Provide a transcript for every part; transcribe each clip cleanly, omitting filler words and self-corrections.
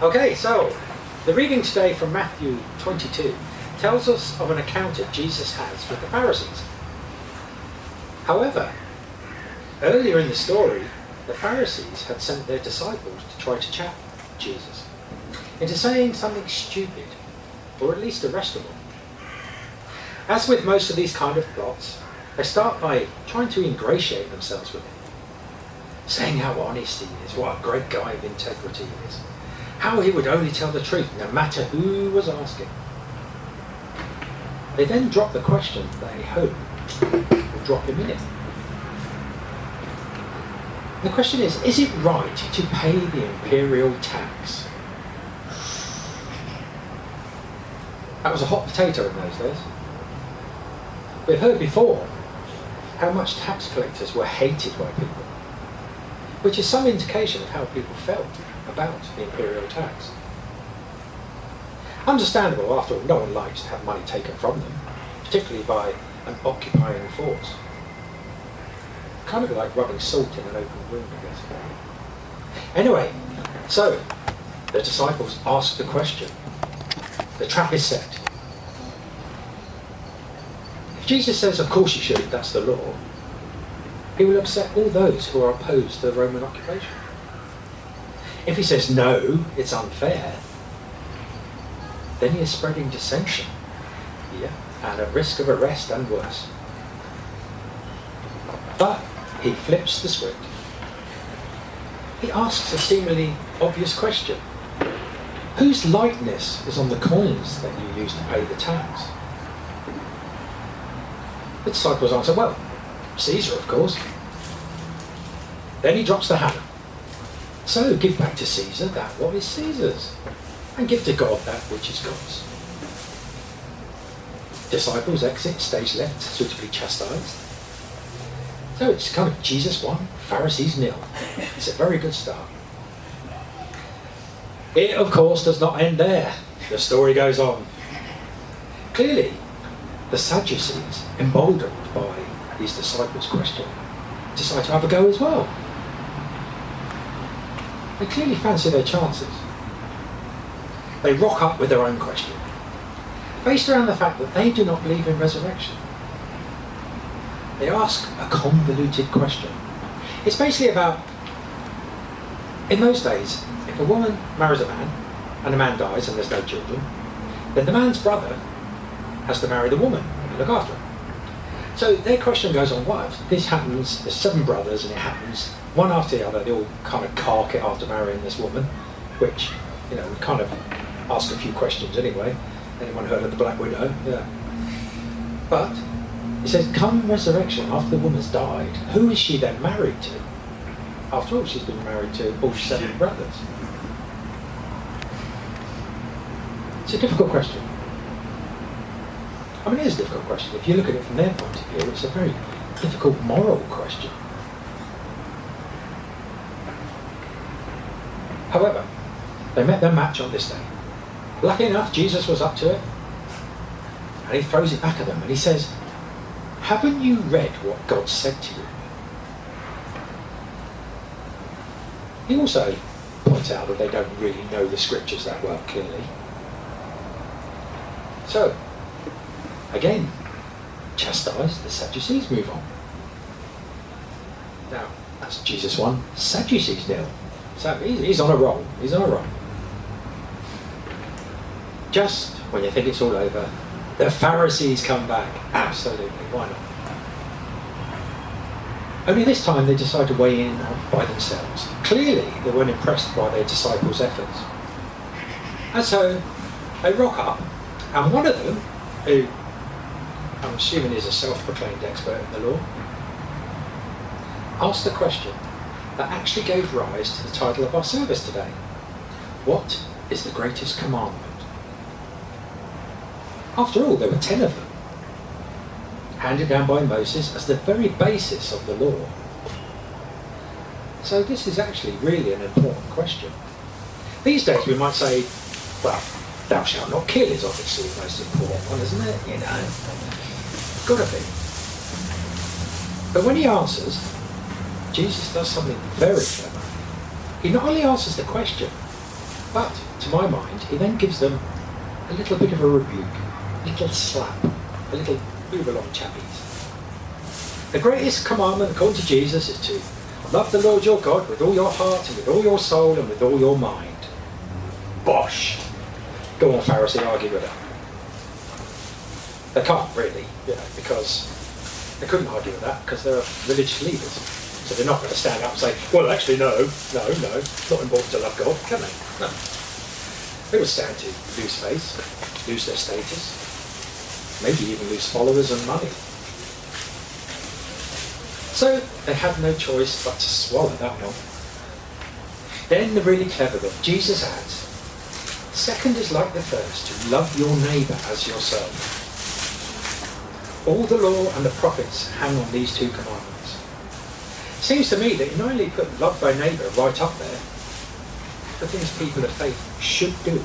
Okay, so the reading today from Matthew 22 tells us of an encounter Jesus has with the Pharisees. However, earlier in the story, the Pharisees had sent their disciples to try to trap Jesus into saying something stupid, or at least arrest him. As with most of these kind of plots, they start by trying to ingratiate themselves with him, saying how honest he is, what a great guy of integrity he is, how he would only tell the truth no matter who was asking. They then drop the question they hope will drop him in it. The question is it right to pay the imperial tax? That was a hot potato in those days. We've heard before how much tax collectors were hated by people, which is some indication of how people felt about the imperial tax. Understandable, after all, no one likes to have money taken from them, particularly by an occupying force. Kind of like rubbing salt in an open wound, I guess. Anyway, so the disciples ask the question. The trap is set. If Jesus says, of course you should, that's the law, he will upset all those who are opposed to the Roman occupation. If he says, no, it's unfair, then he is spreading dissension, and at risk of arrest and worse. But he flips the script. He asks a seemingly obvious question. Whose likeness is on the coins that you use to pay the tax? The disciples answer, well, Caesar, of course. Then he drops the hammer. So give back to Caesar that what is Caesar's, and give to God that which is God's. Disciples exit stage left, suitably chastised. So it's kind of Jesus 1, Pharisees 0. It's a very good start. It, of course, does not end there. The story goes on. Clearly, the Sadducees, emboldened by these disciples' question, decide to have a go as well. They clearly fancy their chances. They rock up with their own question, based around the fact that they do not believe in resurrection. They ask a convoluted question. It's basically about, in those days, if a woman marries a man, and the man dies and there's no children, then the man's brother has to marry the woman and look after her. So their question goes on, what if this happens, there's 7 brothers and it happens one after the other, they all kind of cark it after marrying this woman, which, we kind of ask a few questions anyway. Anyone heard of the Black Widow? Yeah. But it says, come resurrection, after the woman's died, who is she then married to? After all, she's been married to all 7 brothers. It's a difficult question. I mean, it is a difficult question. If you look at it from their point of view, it's a very difficult moral question. However, they met their match on this day. Lucky enough, Jesus was up to it, and he throws it back at them, and he says, haven't you read what God said to you? He also points out that they don't really know the scriptures that well, clearly. So, again, chastised, the Sadducees move on. Now, that's Jesus 1, Sadducees 0. So he's on a roll, he's on a roll. Just when you think it's all over, the Pharisees come back. Absolutely, why not? Only this time they decide to weigh in by themselves. Clearly, they weren't impressed by their disciples' efforts. And so, they rock up, and one of them, who I'm assuming is a self-proclaimed expert in the law, asks the question that actually gave rise to the title of our service today. What is the greatest commandment? After all, there were 10 of them, handed down by Moses as the very basis of the law. So this is actually really an important question. These days we might say, well, thou shalt not kill is obviously the most important one, isn't it? Gotta be. But when he answers, Jesus does something very clever. He not only answers the question, but to my mind, he then gives them a little bit of a rebuke, a little slap, a little move along chappies. The greatest commandment, according to Jesus, is to love the Lord your God with all your heart and with all your soul and with all your mind. Bosh! Go on, Pharisee, argue with that. They can't really, because they couldn't argue with that because they're religious leaders. So they're not going to stand up and say, well, actually, no, it's not important to love God, can they? No. They would stand to lose face, lose their status, maybe even lose followers and money. So they had no choice but to swallow that one. Then the really clever bit, Jesus adds, second is like the first, to love your neighbour as yourself. All the law and the prophets hang on these two commandments. It seems to me that he not only put love thy neighbour right up there, the things people of faith should do,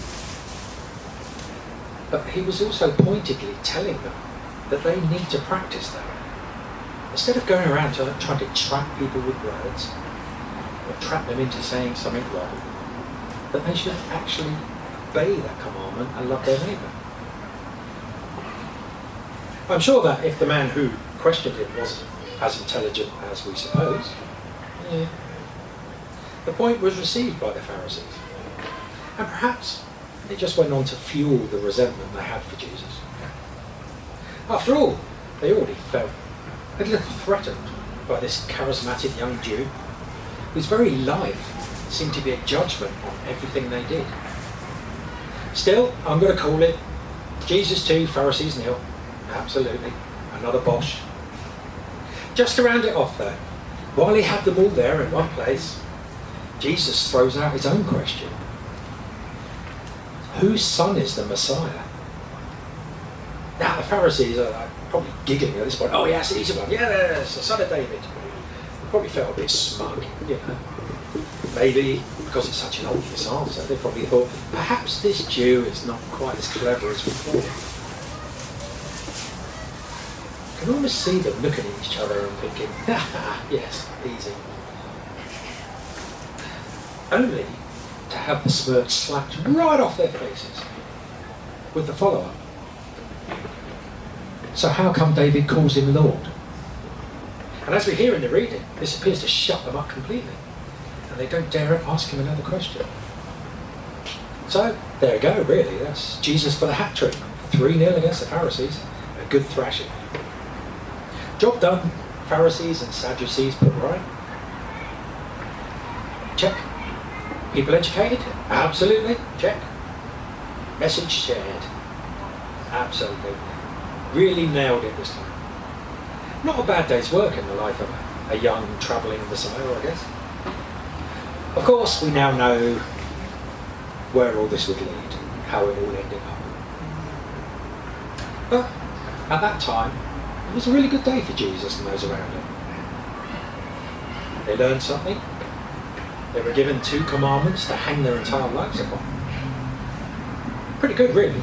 but he was also pointedly telling them that they need to practice that. Instead of going around trying to trap people with words, or trap them into saying something wrong, that they should actually obey that commandment and love their neighbour. I'm sure that if the man who questioned him wasn't as intelligent as we suppose, the point was received by the Pharisees. And perhaps it just went on to fuel the resentment they had for Jesus. After all, they already felt a little threatened by this charismatic young Jew, whose very life seemed to be a judgment on everything they did. Still, I'm going to call it Jesus 2, Pharisees 0. Absolutely. Another bosh. Just to round it off though, while he had them all there in one place, Jesus throws out his own question. Whose son is the Messiah? Now the Pharisees are probably giggling at this point. Oh yes, he's the one. Yes, the son of David. They probably felt a bit smug, Maybe because it's such an obvious answer, they probably thought, perhaps this Jew is not quite as clever as we thought. I can almost see them looking at each other and thinking, yes, easy. Only to have the smirk slapped right off their faces with the follow-up. So how come David calls him Lord? And as we hear in the reading, this appears to shut them up completely, and they don't dare ask him another question. So there you go, really. That's Jesus for the hat trick. 3-0 against the Pharisees. A good thrashing. Job done. Pharisees and Sadducees put right. Check. People educated? Absolutely. Check. Message shared? Absolutely. Really nailed it this time. Not a bad day's work in the life of a young travelling Messiah, I guess. Of course, we now know where all this would lead, how it all ended up. But at that time, it was a really good day for Jesus and those around him. They learned something. They were given 2 commandments to hang their entire lives upon. Pretty good, really.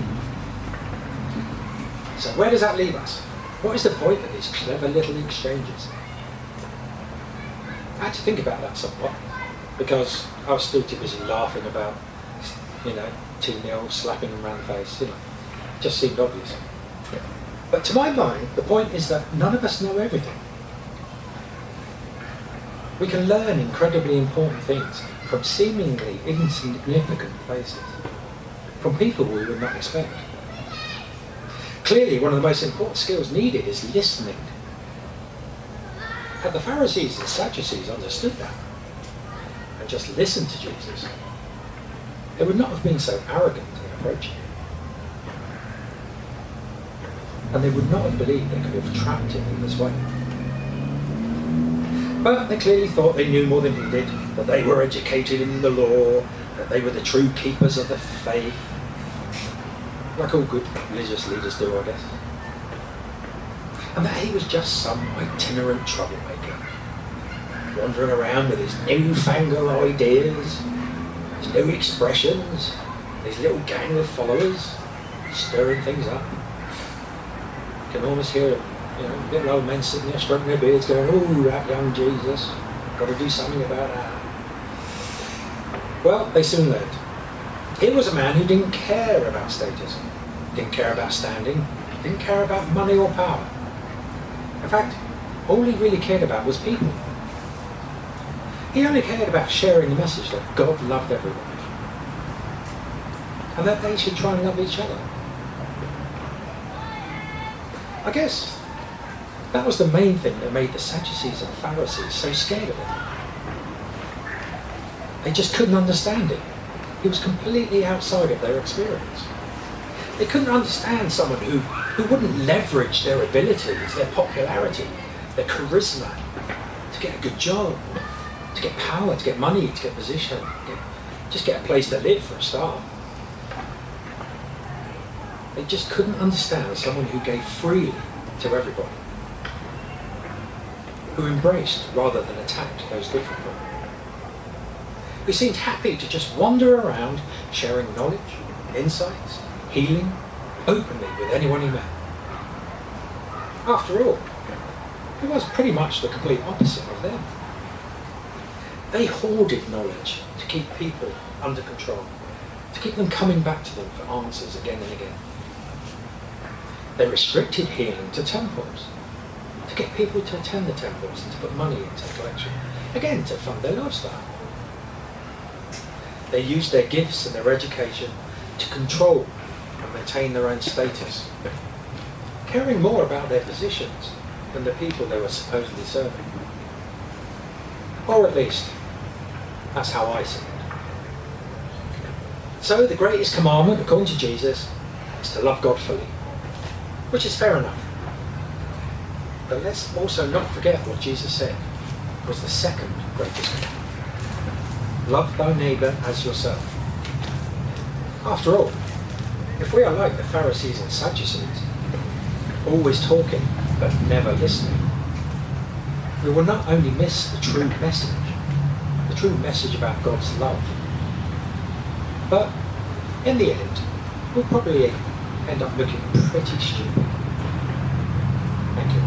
So where does that leave us? What is the point of these clever little exchanges? I had to think about that somewhat, because I was still too busy laughing about, 2-0, slapping them around the face, It just seemed obvious. But to my mind, the point is that none of us know everything. We can learn incredibly important things from seemingly insignificant places, from people we would not expect. Clearly, one of the most important skills needed is listening. Had the Pharisees and Sadducees understood that, and just listened to Jesus, they would not have been so arrogant in approaching him. And they would not have believed they could have trapped him in this way. But they clearly thought they knew more than he did, that they were educated in the law, that they were the true keepers of the faith, like all good religious leaders do, I guess. And that he was just some itinerant troublemaker, wandering around with his newfangled ideas, his new expressions, his little gang of followers, stirring things up. You can almost hear little old men sitting there stroking their beards going, "Oh, that young Jesus, got to do something about that." Well, they soon learned. Here was a man who didn't care about status, didn't care about standing, didn't care about money or power. In fact, all he really cared about was people. He only cared about sharing the message that God loved everyone and that they should try and love each other. I guess that was the main thing that made the Sadducees and Pharisees so scared of him. They just couldn't understand it. He was completely outside of their experience. They couldn't understand someone who wouldn't leverage their abilities, their popularity, their charisma to get a good job, to get power, to get money, to get position, just get a place to live for a start. They just couldn't understand someone who gave freely to everybody, who embraced rather than attacked those different from them, who seemed happy to just wander around sharing knowledge, insights, healing, openly with anyone he met. After all, he was pretty much the complete opposite of them. They hoarded knowledge to keep people under control, to keep them coming back to them for answers again and again. They restricted healing to temples, to get people to attend the temples and to put money into the collection, again to fund their lifestyle. They used their gifts and their education to control and maintain their own status, caring more about their positions than the people they were supposedly serving. Or at least, that's how I see it. So the greatest commandment, according to Jesus, is to love God fully, which is fair enough. But let's also not forget what Jesus said was the second greatest commandment. Love thy neighbour as yourself. After all, if we are like the Pharisees and Sadducees, always talking but never listening, we will not only miss the true message about God's love, but in the end, we'll probably end up looking pretty stupid. Thank you.